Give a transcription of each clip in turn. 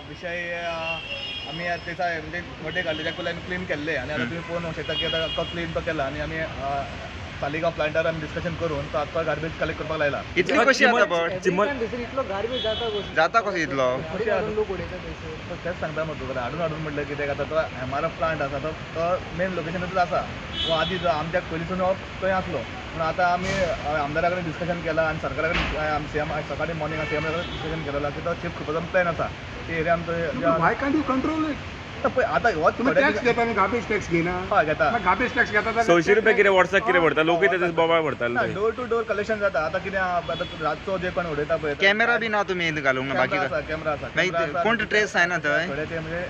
विषय आम्ही त्याचा म्हणजे मोठे काढले त्या आम्ही क्लीन केले आणि आता तुम्ही पळोवंक शकता की आता क्लीन तो केला आणि आम्ही तालिगांव प्लांटार आमी डिस्कशन करून तो आतां गार्बेज कलेक्ट करपाक लायला. इतली कशी आता बट इतलो गार्बेज जाता कसो इतलो लोक उडयता थंयसर. तेच सांगता मग तुका हाडून म्हटलं कित्याक आतां तो MRF प्लांट आसा तो मेन लोकेशनाचूच आसा. वो आदी आमच्या पयलींसून हो थंय आसलो पूण आतां आमी आमदारा कडेन डिस्कशन केलां आनी सरकारा कडेन सीएम सकाळी मॉर्निंग सीएम कडेन डिस्कशन केलेलो की तो शिफ्ट करपाचो प्लॅन आसा. ती एरिया आमचो Why can't you control it? आतां हो तुम्ही टॅक्स घेता आणि गार्बेज टॅक्स घेना. हय घेता. गार्बेज टॅक्स घेता 100 रुपया कितें वर्साक कितें भरता लोकूय तेच बोबाळ भरताले. डोर टू डोर कलेक्शन जाता. आतां कितें आतां रातचो जे कोण उडयता पळय कॅमेरा बी ना तुमी घालूंक ना बाकी कॅमेरा आसा मागीर कोण ट्रेस जायना थंय थोडे ते म्हणजे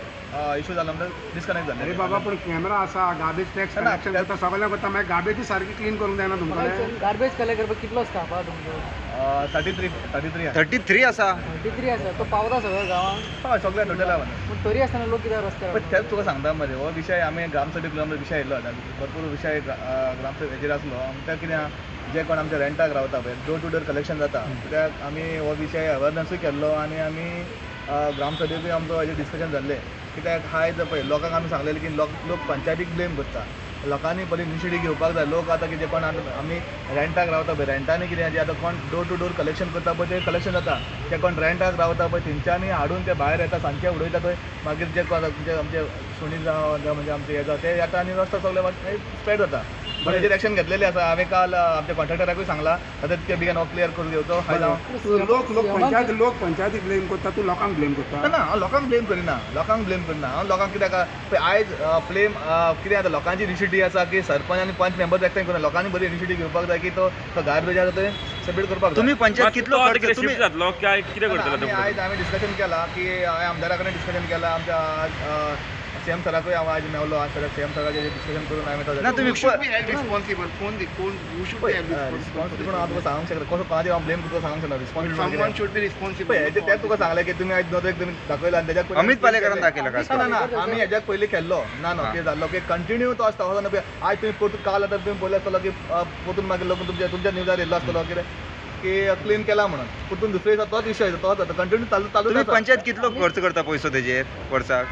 इशू जाला म्हणजे डिस्कनेक्ट अरे जाले. बाबा पण कॅमेरा आसा गार्बेज टॅक्स कलेक्शन करता सगळ्यांक करता मागीर गार्बेज सारकी क्लीन करूंक जायना तुमकां. गार्बेज कलेक्ट करपाक कितलो स्टाफ आहा तुमचो? 33 33 आसा 33 आसा. तो पावता सगळ्या गांवांक. हय सगळ्या टोटल आहा. पूण तरी आसतना लोक कित्याक रस्त्यार पण तेच तुका सांगता मरे हो विशय आमी ग्रामसभेक विशय येयलो भरपूर विशय ग्रामसभेचेर आसलो. आमकां कितें जे कोण आमच्या रेंटाक रावता पळय डोर टू डोर कलेक्शन जाता कित्याक आमी हो विशय अवेरनसूय केल्लो आनी आमी ग्रामसभेकूय आमचो हेजेर डिस्कशन जाल्लें कित्याक आयज पळय लोकांक आमी सांगलेलें की लोक पंचायतीक ब्लेम करता. लोकांनी पयलीं इनिशिएटीव घेवपाक जाय. लोक आतां कितें कोण आमी रेंटाक रावता पळय रेंटांनी कितें जे आतां कोण डोर टू डोर कलेक्शन करता पळय ते कलेक्शन जाता. जे कोण रेंटाक रावता पळय तेंच्यांनी हाडून ते भायर येता सांजचे उडयता थंय मागीर जे कोण आमचे सुणी जावं म्हणजे आमचे हे जावं ते येता आनी रस्तो सगळे स्प्रेड जाता. पण हेजेर एक्शन घेतलेली आसा. हांवें काल आमच्या कॉन्ट्रॅक्टराकूय सांगला आता तितके बेगीन हो क्लियर करून घेवचो. हाय जावं लोक पंचायतीक ब्लेम करता तू लोकांक ब्लेम करता. ना हांव लोकांक ब्लेम करिना हांव लोकांक कित्याक पळय आयज ब्लेम कितें आतां लोकांची इनिशिएटीव आसा की सरपंच आनी पंच मेंबर्स एकठांय करून लोकांनी बरी इनिशिएटीव घेवपाक जाय की तो गार्बेज आसा थंय सेपरेट करपाक जाय. तुम्ही पंचायत कितलो खर्च कितें तुम्ही शिफ्ट जातलो काय कितें करतलो आयज हांवें डिस्कशन केलां की हांवें आमदारा कडेन डिस्कशन केलां आमच्या सीएम सराकूय हांव आयज मेवलो आनी सीएम सराचेर डिस्कशन करून हांवें ना तुम्ही रिस्पॉन्सिबल रिस्पॉन्सिबल हांव तुका सांगूंक शकता कसो कोणाचेर हांव ब्लेम तुका सांगूंक शकना. someone should be responsible. तें तुका सांगलें की तुमी आयज नदरेक तुमी दाखयला आनी तेज्याक अमित पालेकरान दाखयला का? ना आमी हेज्याक पयलीं केल्लो ना कितें जाल्लो की कंटिन्यू तो आसता आयज तुमी परतून काल आतां तुमी पळयलें आसतलो की परतून मागीर लोक तुमच्या न्यूजार येयल्लो आसतलो कितें की क्लीन केला म्हणून परतून दुसरे दिसा तोच विशय तोच जाता कंटिन्यू चालू तुम्ही पंचायत कितलो खर्च करता पयसो तेजेर वर्साक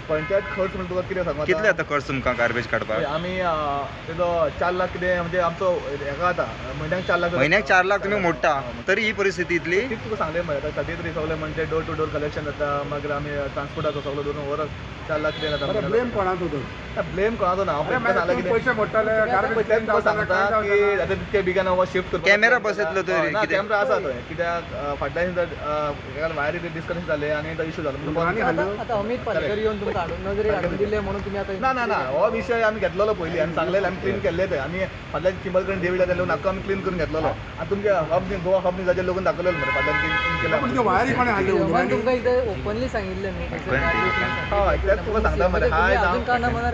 पंचायत खर्च म्हणून तुका कितें सांगू कितले आता खर्च तुमकां गार्बेज काडपाक? आमी तेजो 4 लाख कितें म्हणजे आमचो हेका जाता म्हयन्याक 4 लाख म्हयन्याक 4 लाख तुम्ही मोडटा तरी ही परिस्थिती इतली. तीच तुका सांगलें मरे 33 सगळें म्हणजे डोर टू डोर कलेक्शन जाता मागीर आमी ट्रान्सपोर्टाचो सगळो धरून ओवर 4 लाख कितें जाता. ब्लेम कोणाचो तो? ब्लेम कोणाचो ना हांव सांगलें कितें पैसे मोडटाले गार्बेज तेच तुका सांगता की आतां तितके बेगीन हो शिफ्ट करपाक कॅमेरा बसयतलो थंय ना कितें? कॅमेरा आसा थंय कित्याक फाटल्यान भायर डिस्कशन जालें आनी तो इशू जालो. आतां अमित पालेकर येवन तुमकां हाडून नजरेक हाडून दिले म्हणून तुमी आतां ना हो विशय आमी घेतलेलो पयलीं आनी सांगलेलें आमी क्लीन केल्ले ते आनी फाटल्यान चिंबल कडेन देविला तेन्ना नाका आमी क्लीन करून घेतलेलो आनी तुमच्या हब गोवा हब न्यूजाचेर लोकून दाखयलेलो मरे फाटल्यान क्लीन केला. वायरी कोणें हाडले जेवण तुमकां एकदां ओपनली सांगिल्लें न्ही हय तेच तुका सांगता मरे हाय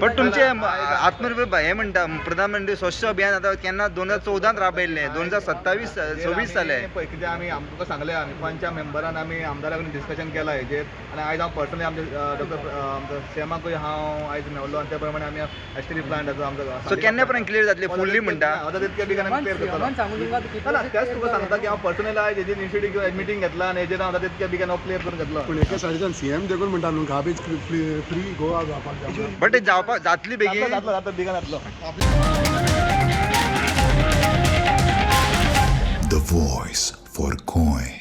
पण तुमचे आत्मनिर्भर हे म्हणटा प्रधानमंत्री स्वच्छ अभियान आता केन्ना 2014 राबयल्लें 2027-26 जालें. पळय कितें आमी तुका सांगलें आमी पंचा मेंबरान आमी आमदारा कडेन डिस्कशन केलां हेजेर आनी आयज हांव पर्सनली आमच्या डॉक्टर सीएमाकूय हांव आयज मेवलो आनी त्या प्रमाणे आमी एस्टेरी प्लांट आमचो सो केन्ना पर्यंत क्लियर जातली फुल्ली म्हणटा? आतां तितके बेगीन आमी क्लियर करतलो. सांगून तुमकां ना तेच तुका सांगता की हांव पर्सनली आयज हेजेर इनिशिएटीव मिटींग घेतला आनी हेजेर हांव तितके बेगीन हांव क्लियर करून घेतलो. पण एका सायडीच्यान सीएम देखून म्हणटा न्हू गार्बेज फ्री गोवा जावपाक जाय. बट ते जावपाक जातली बेगीन. जातलो बेगीन जातलो. The voice for Coin.